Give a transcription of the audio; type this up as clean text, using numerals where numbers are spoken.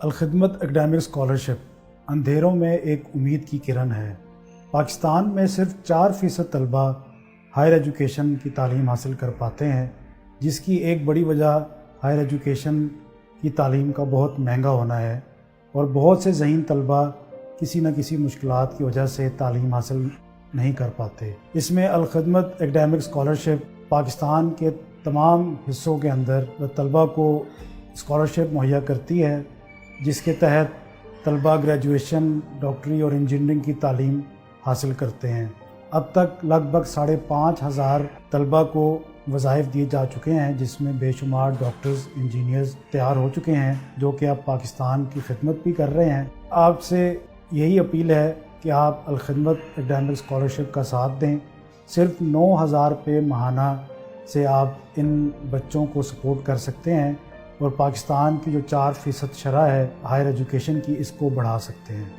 Alkhidmat academic scholarship अंधेरों में एक उम्मीद की किरण है। पाकिस्तान में सिर्फ 4% तलबा हायर एजुकेशन की तालीम हासिल कर पाते हैं, जिसकी एक बड़ी वजह हायर एजुकेशन की तालीम का बहुत महंगा होना है और बहुत से ज़हीन तलबा किसी न किसी मुश्किलात की वजह से तालीम हासिल नहीं कर पाते। इसमें अलखिदमत एकेडमिक स्कॉलरशिप पाकिस्तान के तमाम हिस्सों के अंदर तलबा को स्कॉलरशिप मुहैया करती है, जिसके तहत तलबा ग्रेजुएशन, डॉक्टरी और इंजीनियरिंग की तालीम हासिल करते हैं। अब तक लगभग 5,500 तलबा को वज़ाइफ दिए जा चुके हैं, जिसमें बेशुमार डॉक्टर्स, इंजीनियर्स तैयार हो चुके हैं, जो कि अब पाकिस्तान की खिदमत भी कर रहे हैं। आपसे यही अपील है कि आप अलखिदमत एकेडमिक स्कॉलरशिप का साथ दें। सिर्फ 9,000 रुपये माहाना से आप इन बच्चों को सपोर्ट कर सकते हैं और पाकिस्तान की जो 4% शरह है हायर एजुकेशन की, इसको बढ़ा सकते हैं।